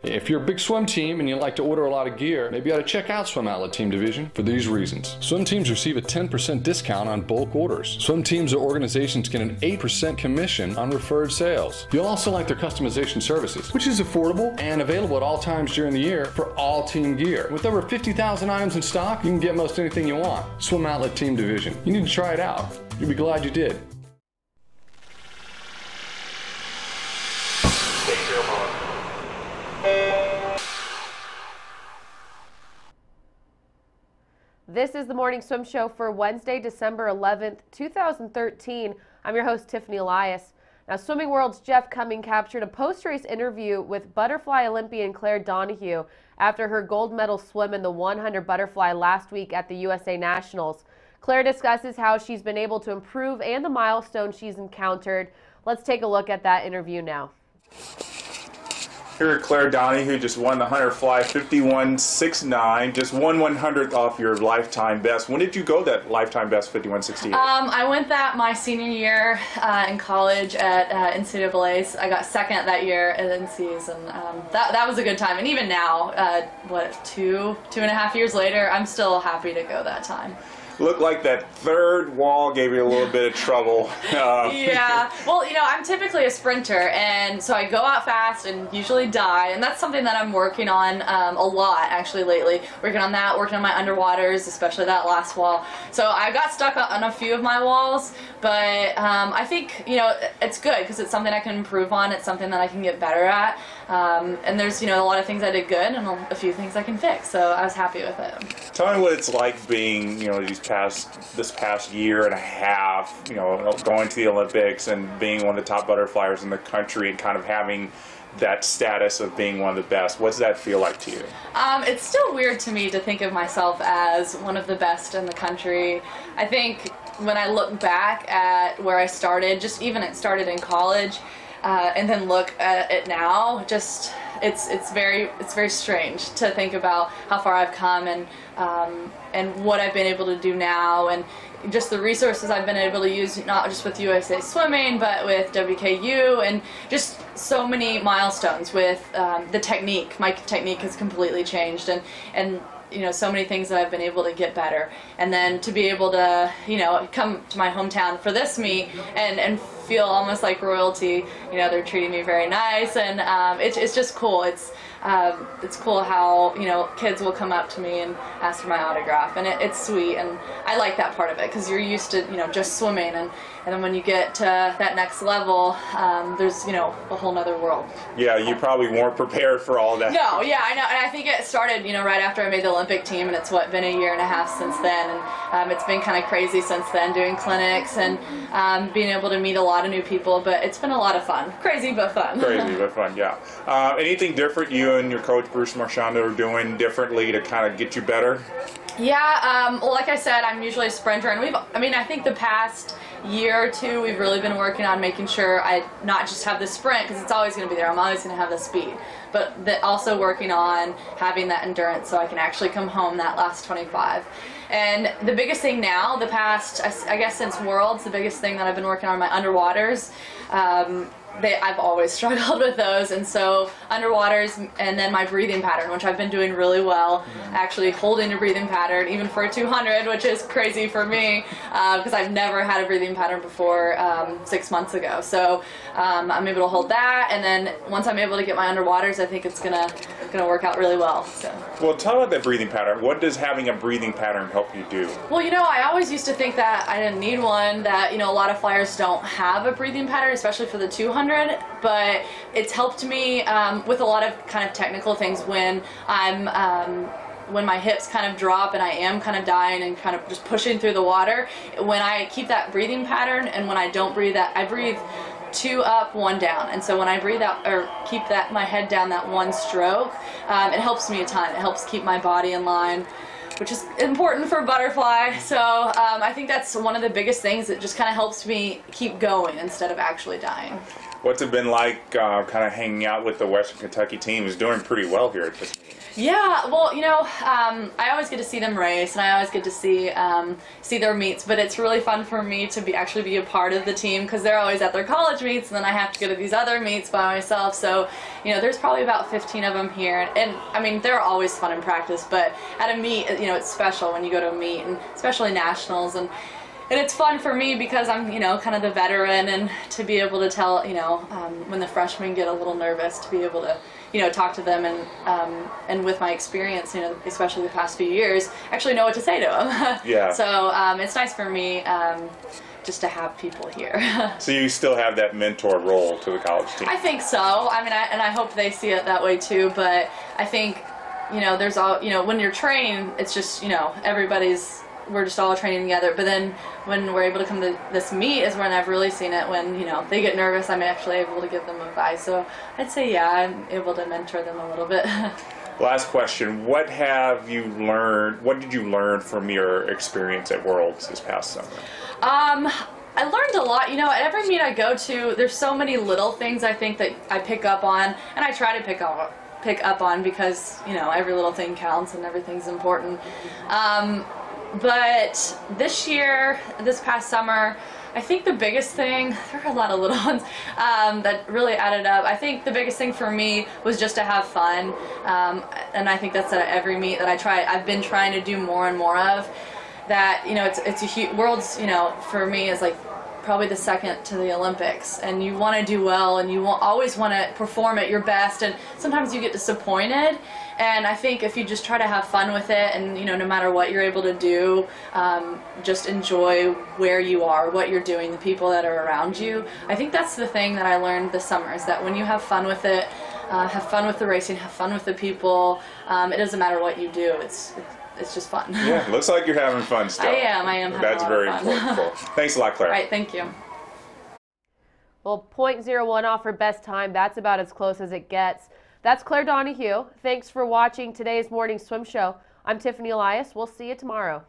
If you're a big swim team and you like to order a lot of gear, maybe you ought to check out Swim Outlet Team Division for these reasons. Swim teams receive a 10% discount on bulk orders. Swim teams or organizations get an 8% commission on referred sales. You'll also like their customization services, which is affordable and available at all times during the year for all team gear. With over 50,000 items in stock, you can get most anything you want. Swim Outlet Team Division. You need to try it out. You'll be glad you did. This is the Morning Swim Show for Wednesday, December 11th, 2013. I'm your host, Tiffany Elias. Now, Swimming World's Jeff Cumming captured a post-race interview with butterfly Olympian Donahue after her gold medal swim in the 100 butterfly last week at the USA Nationals. Claire discusses how she's been able to improve and the milestones she's encountered. Let's take a look at that interview now. Here, Claire Donahue just won the 100 fly 51.69, just 1/100th off your lifetime best. When did you go that lifetime best 51.68? I went that my senior year in college at NCAA's. I got second that year at NC's, and that was a good time. And even now, what, two and a half years later, I'm still happy to go that time. Looked like that third wall gave you a little bit of trouble. Yeah, well, you know, I'm typically a sprinter, and so I go out fast and usually die, and that's something that I'm working on a lot, actually, lately. Working on that, working on my underwaters, especially that last wall. So I got stuck on a few of my walls, but I think, you know, it's good because it's something I can improve on. It's something that I can get better at, and there's, you know, a lot of things I did good and a few things I can fix, so I was happy with it. Tell me what it's like being, you know, this past year and a half, you know, going to the Olympics and being one of the top butterflyers in the country and kind of having that status of being one of the best. What does that feel like to you? It's still weird to me to think of myself as one of the best in the country. I think when I look back at where I started, just even it started in college, and then look at it now, just it's very strange to think about how far I've come and what I've been able to do now, and just the resources I've been able to use, not just with USA Swimming, but with WKU, and just so many milestones with the technique. My technique has completely changed, and you know, so many things that I've been able to get better. And then to be able to, you know, come to my hometown for this meet and feel almost like royalty. You know, they're treating me very nice, and it's just cool. It's cool how, you know, kids will come up to me and ask for my autograph, and it's sweet, and I like that part of it because you're used to, you know, just swimming, and then when you get to that next level, there's, you know, a whole nother world. Yeah, you probably weren't prepared for all that. No, yeah, I know, and I think it started, you know, right after I made the Olympic team, and it's been a year and a half since then, and it's been kind of crazy since then, doing clinics and being able to meet a lot of new people, but it's been a lot of fun. Crazy but fun. Crazy but fun, yeah. Anything different you and your coach Bruce Marchand are doing differently to kind of get you better? Yeah, well, like I said, I'm usually a sprinter, and I think the past year or two, we've really been working on making sure I not just have the sprint, because it's always going to be there, I'm always going to have the speed, but also working on having that endurance so I can actually come home that last 25. And the biggest thing now, the past, I guess since Worlds, the biggest thing that I've been working on are my underwaters. I've always struggled with those, and so underwaters, and then my breathing pattern, which I've been doing really well, actually holding a breathing pattern even for a 200, which is crazy for me because I've never had a breathing pattern before 6 months ago. So I'm able to hold that, and then once I'm able to get my underwaters, I think it's gonna work out really well. So. Well, tell about that breathing pattern. What does having a breathing pattern help you do? Well, you know, I always used to think that I didn't need one, that, you know, a lot of flyers don't have a breathing pattern, especially for the 200, but it's helped me with a lot of kind of technical things when when my hips kind of drop and I am kind of dying and kind of just pushing through the water. When I keep that breathing pattern, and when I don't breathe that, I breathe 2 up, 1 down, and so when I breathe out or keep my head down that 1 stroke, it helps me a ton. It helps keep my body in line, which is important for butterfly. So I think that's one of the biggest things that just kind of helps me keep going instead of actually dying. What's it been like kind of hanging out with the Western Kentucky team who's doing pretty well here at this meeting? Yeah, well, you know, I always get to see them race, and I always get to see their meets, but it's really fun for me to actually be a part of the team, because they're always at their college meets, and then I have to go to these other meets by myself. So, you know, there's probably about 15 of them here, and I mean, they're always fun in practice, but at a meet, you know, it's special when you go to a meet, and especially nationals, and it's fun for me because I'm, you know, kind of the veteran, and to be able to tell, you know, when the freshmen get a little nervous, to be able to, you know, talk to them, and with my experience, you know, especially the past few years, actually know what to say to them. Yeah. So it's nice for me just to have people here. So you still have that mentor role to the college team? I think so. I mean, and I hope they see it that way too. But I think, you know, there's all, you know, when you're training, it's just, you know, we're just all training together. But then when we're able to come to this meet is when I've really seen it. When, you know, they get nervous, I'm actually able to give them advice. So I'd say, yeah, I'm able to mentor them a little bit. Last question. What did you learn from your experience at Worlds this past summer? I learned a lot. You know, at every meet I go to, there's so many little things I think that I pick up on, and I try to pick up on, because, you know, every little thing counts and everything's important. But this past summer, I think the biggest thing, there are a lot of little ones that really added up. I think the biggest thing for me was just to have fun, and I think that's at every meet that I've been trying to do more and more of. That, you know, it's a huge, Worlds, you know, for me is like probably the second to the Olympics, and you want to do well, and you always want to perform at your best, and sometimes you get disappointed. And I think if you just try to have fun with it, and, you know, no matter what you're able to do, just enjoy where you are, what you're doing, the people that are around you. I think that's the thing that I learned this summer, is that when you have fun with it, have fun with the racing, have fun with the people, it doesn't matter what you do. It's just fun. Yeah, looks like you're having fun still. I am having That's a lot very of fun. important. Cool. Thanks a lot, Claire. All right, thank you. Well, .01 off her best time. That's about as close as it gets. That's Claire Donahue. Thanks for watching today's morning swim show. I'm Tiffany Elias. We'll see you tomorrow.